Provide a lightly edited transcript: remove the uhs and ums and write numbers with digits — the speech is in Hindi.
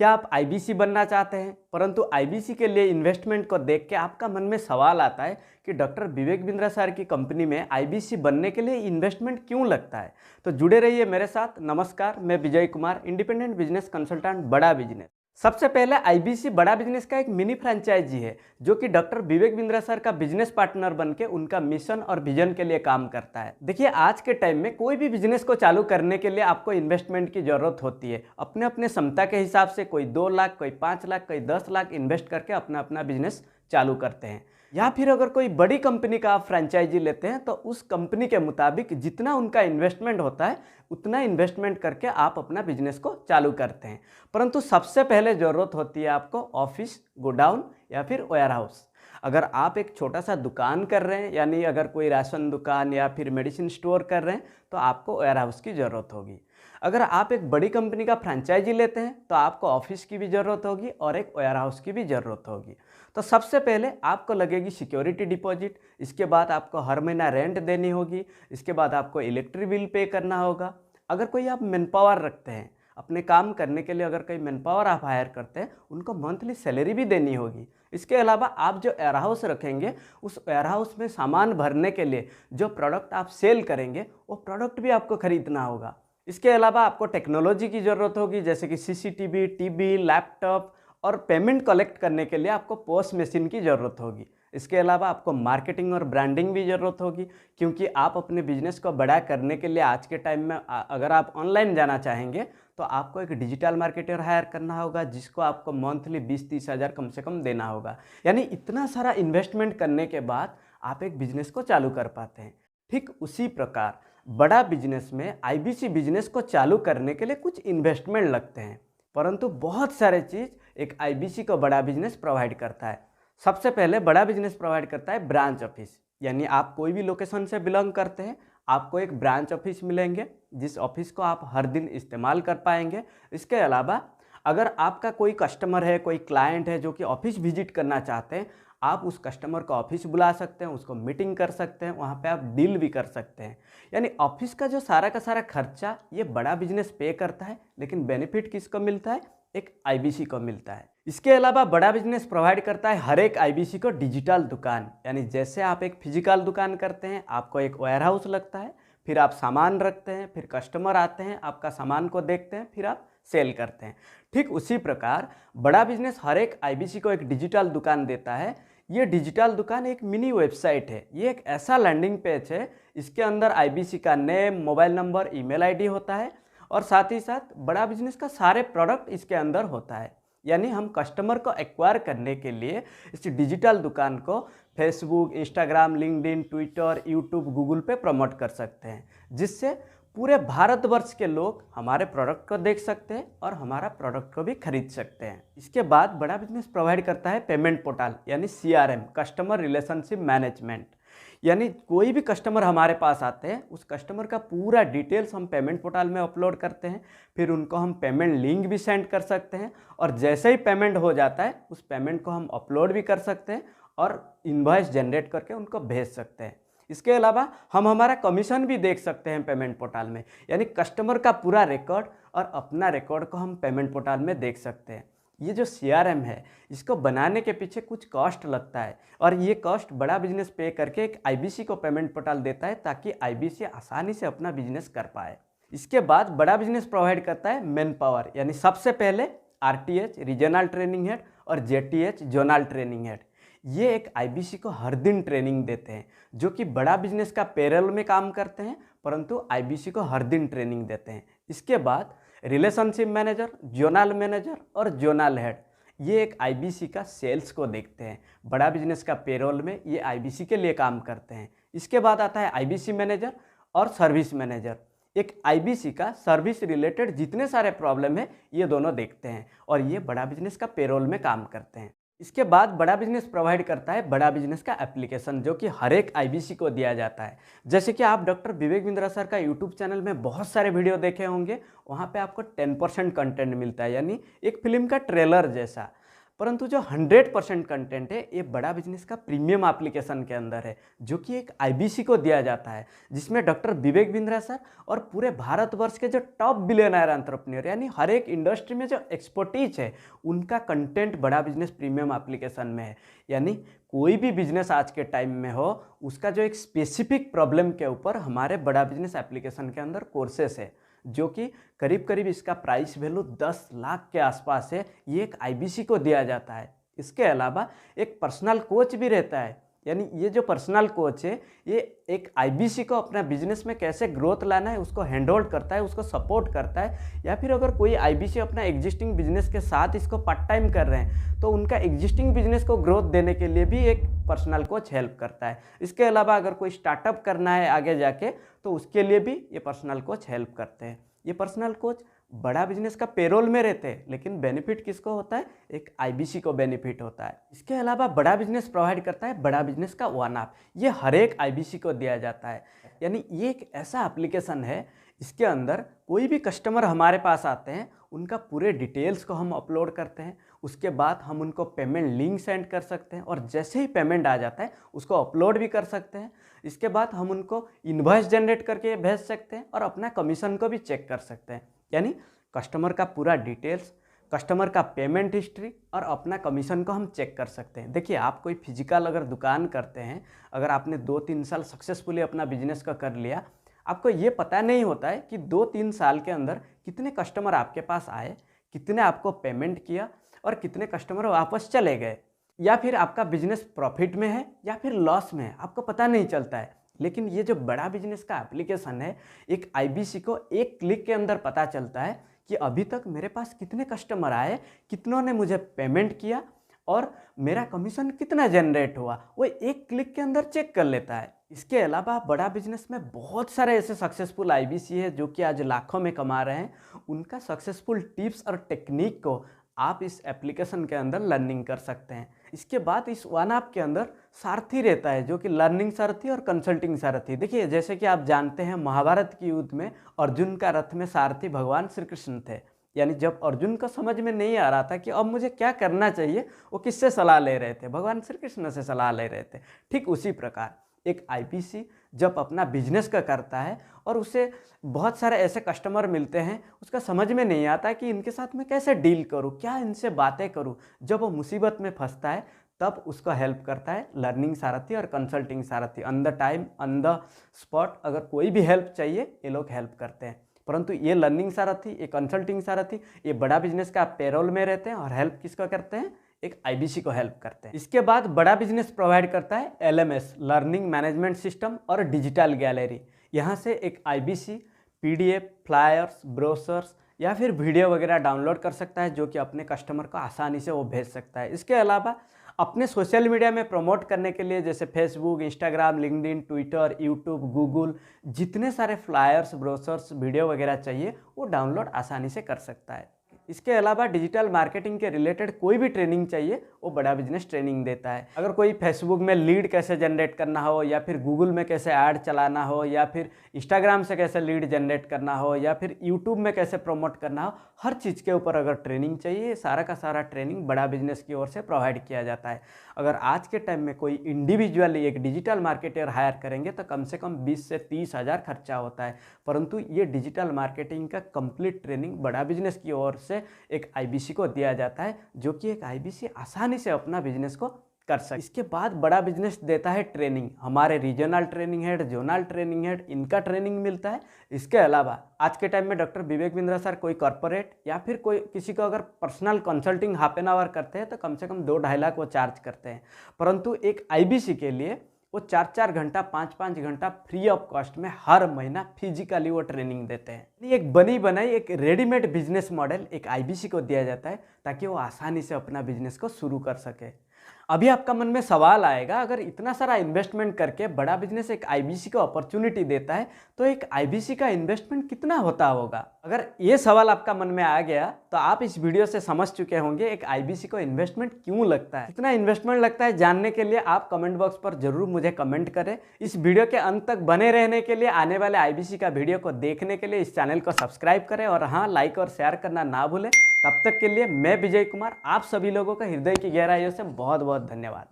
क्या आप आईबीसी बनना चाहते हैं, परंतु आईबीसी के लिए इन्वेस्टमेंट को देख के आपका मन में सवाल आता है कि डॉक्टर विवेक बिंद्रा सर की कंपनी में आईबीसी बनने के लिए इन्वेस्टमेंट क्यों लगता है। तो जुड़े रहिए मेरे साथ। नमस्कार, मैं Vijay Kumar, independent business consultant, बड़ा बिजनेस। सबसे पहले आईबीसी बड़ा बिजनेस का एक मिनी फ्रेंचाइजी है जो कि डॉक्टर विवेक बिंद्रा सर का बिजनेस पार्टनर बनके उनका मिशन और विजन के लिए काम करता है। देखिए, आज के टाइम में कोई भी बिजनेस को चालू करने के लिए आपको इन्वेस्टमेंट की जरूरत होती है। अपने अपने क्षमता के हिसाब से कोई 2 लाख, कोई 5 लाख, कोई 10 लाख इन्वेस्ट करके अपना अपना बिजनेस चालू करते हैं। या फिर अगर कोई बड़ी कंपनी का आप फ्रेंचाइजी लेते हैं तो उस कंपनी के मुताबिक जितना उनका इन्वेस्टमेंट होता है उतना इन्वेस्टमेंट करके आप अपना बिजनेस को चालू करते हैं। परंतु सबसे पहले ज़रूरत होती है आपको ऑफिस, गोडाउन या फिर वेयर हाउस। अगर आप एक छोटा सा दुकान कर रहे हैं, यानी अगर कोई राशन दुकान या फिर मेडिसिन स्टोर कर रहे हैं, तो आपको वेयर हाउस की ज़रूरत होगी। अगर आप एक बड़ी कंपनी का फ्रेंचाइजी लेते हैं तो आपको ऑफिस की भी ज़रूरत होगी और एक वेयर हाउस की भी ज़रूरत होगी। तो सबसे पहले आपको लगेगी सिक्योरिटी डिपॉजिट, इसके बाद आपको हर महीना रेंट देनी होगी, इसके बाद आपको इलेक्ट्रिक बिल पे करना होगा। अगर कोई आप मैन पावर रखते हैं, अपने काम करने के लिए अगर कोई मैन पावर आप हायर करते हैं, उनको मंथली सैलरी भी देनी होगी। इसके अलावा आप जो वेयर हाउस रखेंगे, उस वेयर हाउस में सामान भरने के लिए जो प्रोडक्ट आप सेल करेंगे वो प्रोडक्ट भी आपको खरीदना होगा। इसके अलावा आपको टेक्नोलॉजी की ज़रूरत होगी, जैसे कि सीसीटीवी, टीवी, लैपटॉप, और पेमेंट कलेक्ट करने के लिए आपको पोस्ट मशीन की ज़रूरत होगी। इसके अलावा आपको मार्केटिंग और ब्रांडिंग भी ज़रूरत होगी, क्योंकि आप अपने बिजनेस को बड़ा करने के लिए आज के टाइम में अगर आप ऑनलाइन जाना चाहेंगे तो आपको एक डिजिटल मार्केटर हायर करना होगा, जिसको आपको मंथली 20-30 हज़ार कम से कम देना होगा। यानी इतना सारा इन्वेस्टमेंट करने के बाद आप एक बिजनेस को चालू कर पाते हैं। ठीक उसी प्रकार बड़ा बिजनेस में आईबीसी बिजनेस को चालू करने के लिए कुछ इन्वेस्टमेंट लगते हैं, परंतु बहुत सारे चीज़ एक आईबीसी को बड़ा बिजनेस प्रोवाइड करता है। सबसे पहले बड़ा बिजनेस प्रोवाइड करता है ब्रांच ऑफिस। यानी आप कोई भी लोकेशन से बिलोंग करते हैं, आपको एक ब्रांच ऑफिस मिलेंगे, जिस ऑफिस को आप हर दिन इस्तेमाल कर पाएंगे। इसके अलावा अगर आपका कोई कस्टमर है, कोई क्लाइंट है जो कि ऑफिस विजिट करना चाहते हैं, आप उस कस्टमर को ऑफिस बुला सकते हैं, उसको मीटिंग कर सकते हैं, वहाँ पे आप डील भी कर सकते हैं। यानी ऑफिस का जो सारा का सारा खर्चा ये बड़ा बिजनेस पे करता है, लेकिन बेनिफिट किसको मिलता है? एक आईबीसी को मिलता है। इसके अलावा बड़ा बिजनेस प्रोवाइड करता है हर एक आईबीसी को डिजिटल दुकान। यानी जैसे आप एक फिजिकल दुकान करते हैं, आपको एक वेयर हाउस लगता है, फिर आप सामान रखते हैं, फिर कस्टमर आते हैं, आपका सामान को देखते हैं, फिर आप सेल करते हैं। ठीक उसी प्रकार बड़ा बिजनेस हर एक आईबीसी को एक डिजिटल दुकान देता है। ये डिजिटल दुकान एक मिनी वेबसाइट है। ये एक ऐसा लैंडिंग पेज है, इसके अंदर आईबीसी का name, mobile number, email ID होता है और साथ ही साथ बड़ा बिजनेस का सारे प्रोडक्ट इसके अंदर होता है। यानी हम कस्टमर को एक्वायर करने के लिए इस डिजिटल दुकान को Facebook, Instagram, LinkedIn, Twitter, YouTube, Google पे प्रमोट कर सकते हैं, जिससे पूरे भारतवर्ष के लोग हमारे प्रोडक्ट को देख सकते हैं और हमारा प्रोडक्ट को भी खरीद सकते हैं। इसके बाद बड़ा बिजनेस प्रोवाइड करता है पेमेंट पोर्टल, यानी सीआरएम, कस्टमर रिलेशनशिप मैनेजमेंट। यानी कोई भी कस्टमर हमारे पास आते हैं, उस कस्टमर का पूरा डिटेल्स हम पेमेंट पोर्टल में अपलोड करते हैं। फिर उनको हम पेमेंट लिंक भी सेंड कर सकते हैं और जैसे ही पेमेंट हो जाता है उस पेमेंट को हम अपलोड भी कर सकते हैं और इनवॉइस जनरेट करके उनको भेज सकते हैं। इसके अलावा हम हमारा कमीशन भी देख सकते हैं पेमेंट पोर्टल में। यानी कस्टमर का पूरा रिकॉर्ड और अपना रिकॉर्ड को हम पेमेंट पोर्टल में देख सकते हैं। ये जो सीआरएम है, इसको बनाने के पीछे कुछ कॉस्ट लगता है और ये कॉस्ट बड़ा बिजनेस पे करके एक आईबीसी को पेमेंट पोर्टल देता है, ताकि आईबीसी आसानी से अपना बिजनेस कर पाए। इसके बाद बड़ा बिजनेस प्रोवाइड करता है मैन पावर। यानी सबसे पहले आरटीएच, रीजनल ट्रेनिंग हेड, और जेटीएच, जोनल ट्रेनिंग हेड। ये एक आईबीसी को हर दिन ट्रेनिंग देते हैं, जो कि बड़ा बिजनेस का पेरोल में काम करते हैं, परंतु आईबीसी को हर दिन ट्रेनिंग देते हैं। इसके बाद रिलेशनशिप मैनेजर, जोनल मैनेजर और जोनल हेड, ये एक आईबीसी का सेल्स को देखते हैं। बड़ा बिजनेस का पेरोल में ये आईबीसी के लिए काम करते हैं। इसके बाद आता है आईबीसी मैनेजर और सर्विस मैनेजर। एक आईबीसी का सर्विस रिलेटेड जितने सारे प्रॉब्लम है ये दोनों देखते हैं और ये बड़ा बिजनेस का पेरोल में काम करते हैं। इसके बाद बड़ा बिजनेस प्रोवाइड करता है बड़ा बिजनेस का एप्लीकेशन, जो कि हर एक आईबीसी को दिया जाता है। जैसे कि आप डॉक्टर विवेक बिंद्रा सर का यूट्यूब चैनल में बहुत सारे वीडियो देखे होंगे, वहाँ पे आपको 10% कंटेंट मिलता है, यानी एक फिल्म का ट्रेलर जैसा। परंतु जो 100% कंटेंट है ये बड़ा बिजनेस का प्रीमियम एप्लीकेशन के अंदर है, जो कि एक आईबीसी को दिया जाता है, जिसमें डॉक्टर विवेक बिंद्रा सर और पूरे भारतवर्ष के जो टॉप बिलियनर एंटरप्रेन्योर यानी हर एक इंडस्ट्री में जो एक्सपर्टीज है उनका कंटेंट बड़ा बिजनेस प्रीमियम एप्लीकेशन में है। यानी कोई भी बिजनेस आज के टाइम में हो, उसका जो एक स्पेसिफिक प्रॉब्लम के ऊपर हमारे बड़ा बिजनेस एप्लीकेशन के अंदर कोर्सेस है, जो कि करीब करीब इसका प्राइस वैल्यू 10 लाख के आसपास है। ये एक आईबीसी को दिया जाता है। इसके अलावा एक पर्सनल कोच भी रहता है, यानी ये जो पर्सनल कोच है ये एक आईबीसी को अपना बिजनेस में कैसे ग्रोथ लाना है उसको हैंडहोल्ड करता है, उसको सपोर्ट करता है। या फिर अगर कोई आईबीसी अपना एग्जिस्टिंग बिजनेस के साथ इसको पार्ट टाइम कर रहे हैं तो उनका एग्जिस्टिंग बिजनेस को ग्रोथ देने के लिए भी एक पर्सनल कोच हेल्प करता है। इसके अलावा अगर कोई स्टार्टअप करना है आगे जाके तो उसके लिए भी ये पर्सनल कोच हेल्प करते हैं। ये पर्सनल कोच बड़ा बिजनेस का पेरोल में रहते हैं, लेकिन बेनिफिट किसको होता है? एक आईबीसी को बेनिफिट होता है। इसके अलावा बड़ा बिजनेस प्रोवाइड करता है बड़ा बिजनेस का वन ऐप, ये हर एक आईबीसी को दिया जाता है। यानी ये एक ऐसा एप्लीकेशन है, इसके अंदर कोई भी कस्टमर हमारे पास आते हैं उनका पूरे डिटेल्स को हम अपलोड करते हैं, उसके बाद हम उनको पेमेंट लिंक सेंड कर सकते हैं और जैसे ही पेमेंट आ जाता है उसको अपलोड भी कर सकते हैं। इसके बाद हम उनको इनवॉइस जनरेट करके भेज सकते हैं और अपना कमीशन को भी चेक कर सकते हैं। यानी कस्टमर का पूरा डिटेल्स, कस्टमर का पेमेंट हिस्ट्री और अपना कमीशन को हम चेक कर सकते हैं। देखिए, आप कोई फिजिकल अगर दुकान करते हैं, अगर आपने 2-3 साल सक्सेसफुली अपना बिजनेस का कर लिया, आपको ये पता नहीं होता है कि 2-3 साल के अंदर कितने कस्टमर आपके पास आए, कितने आपको पेमेंट किया और कितने कस्टमर वापस चले गए, या फिर आपका बिजनेस प्रॉफिट में है या फिर लॉस में है, आपको पता नहीं चलता है। लेकिन ये जो बड़ा बिजनेस का एप्लीकेशन है, एक आईबीसी को एक क्लिक के अंदर पता चलता है कि अभी तक मेरे पास कितने कस्टमर आए, कितनों ने मुझे पेमेंट किया और मेरा कमीशन कितना जनरेट हुआ, वो एक क्लिक के अंदर चेक कर लेता है। इसके अलावा बड़ा बिजनेस में बहुत सारे ऐसे सक्सेसफुल आईबीसी है जो कि आज लाखों में कमा रहे हैं। उनका सक्सेसफुल टिप्स और टेक्निक को आप इस एप्लीकेशन के अंदर लर्निंग कर सकते हैं। इसके बाद इस वन ऐप के अंदर सारथी रहता है, जो कि लर्निंग सारथी और कंसल्टिंग सारथी। देखिए, जैसे कि आप जानते हैं महाभारत के युद्ध में अर्जुन का रथ में सारथी भगवान श्री कृष्ण थे। यानी जब अर्जुन को समझ में नहीं आ रहा था कि अब मुझे क्या करना चाहिए, वो किससे सलाह ले रहे थे? भगवान श्री कृष्ण से सलाह ले रहे थे। ठीक उसी प्रकार एक आईबीसी जब अपना बिजनेस का करता है और उसे बहुत सारे ऐसे कस्टमर मिलते हैं, उसका समझ में नहीं आता कि इनके साथ मैं कैसे डील करूं, क्या इनसे बातें करूं। जब वो मुसीबत में फंसता है तब उसको हेल्प करता है लर्निंग सारथी और consulting Sarathi. On the time, on the spot अगर कोई भी हेल्प चाहिए ये लोग हेल्प करते हैं। परंतु ये लर्निंग सारथी, ये कंसल्टिंग सारथी, ये बड़ा बिजनेस का पेरोल में रहते हैं और हेल्प किसको करते हैं? एक आईबीसी को हेल्प करते हैं। इसके बाद बड़ा बिजनेस प्रोवाइड करता है एलएमएस, लर्निंग मैनेजमेंट सिस्टम और डिजिटल गैलरी। यहाँ से एक आईबीसी पीडीएफ, फ्लायर्स, ब्रोशर्स या फिर वीडियो वगैरह डाउनलोड कर सकता है, जो कि अपने कस्टमर को आसानी से वो भेज सकता है। इसके अलावा अपने सोशल मीडिया में प्रमोट करने के लिए जैसे Facebook, Instagram, LinkedIn, Twitter, YouTube, Google, जितने सारे फ्लायर्स, ब्रोशर्स, वीडियो वगैरह चाहिए वो डाउनलोड आसानी से कर सकता है। इसके अलावा डिजिटल मार्केटिंग के रिलेटेड कोई भी ट्रेनिंग चाहिए वो बड़ा बिजनेस ट्रेनिंग देता है। अगर कोई फेसबुक में लीड कैसे जनरेट करना हो, या फिर गूगल में कैसे ऐड चलाना हो, या फिर इंस्टाग्राम से कैसे लीड जनरेट करना हो, या फिर यूट्यूब में कैसे प्रमोट करना हो, हर चीज़ के ऊपर अगर ट्रेनिंग चाहिए, सारा का सारा ट्रेनिंग बड़ा बिजनेस की ओर से प्रोवाइड किया जाता है। अगर आज के टाइम में कोई इंडिविजुअली एक डिजिटल मार्केटर हायर करेंगे तो कम से कम 20 से 30 हज़ार खर्चा होता है, परंतु ये डिजिटल मार्केटिंग का कंप्लीट ट्रेनिंग बड़ा बिजनेस की ओर से एक आईबीसी को दिया जाता है, जो कि एक आईबीसी आसानी से अपना बिजनेस को कर सकते। इसके बाद बड़ा बिजनेस देता है ट्रेनिंग, हमारे regional training head, zonal training head, इनका ट्रेनिंग मिलता है। इसके अलावा आज के टाइम में डॉक्टर विवेक बिंद्रा सर कोई कॉर्पोरेट या फिर कोई किसी को अगर personal consulting half an hour करते हैं तो कम से कम 2-2.5 लाख वो चार्ज करते हैं, परंतु एक आईबीसी के लिए वो 4-4 घंटा, 5-5 घंटा फ्री ऑफ कॉस्ट में हर महीना फिजिकली वो ट्रेनिंग देते हैं। एक बनी बनाई एक रेडीमेड बिजनेस मॉडल एक आईबीसी को दिया जाता है ताकि वो आसानी से अपना बिजनेस को शुरू कर सके। अभी आपका मन में सवाल आएगा, अगर इतना सारा इन्वेस्टमेंट करके बड़ा बिजनेस एक आईबीसी को अपॉर्चुनिटी देता है तो एक आईबीसी का इन्वेस्टमेंट कितना होता होगा? अगर ये सवाल आपका मन में आ गया तो आप इस वीडियो से समझ चुके होंगे एक आईबीसी को इन्वेस्टमेंट क्यों लगता है। कितना इन्वेस्टमेंट लगता है जानने के लिए आप कमेंट बॉक्स पर जरूर मुझे कमेंट करें। इस वीडियो के अंत तक बने रहने के लिए, आने वाले आईबीसी का वीडियो को देखने के लिए इस चैनल को सब्सक्राइब करें और हाँ, लाइक और शेयर करना ना भूलें तब तक के लिए मैं विजय कुमार आप सभी लोगों का हृदय की गहराइयों से बहुत बहुत धन्यवाद।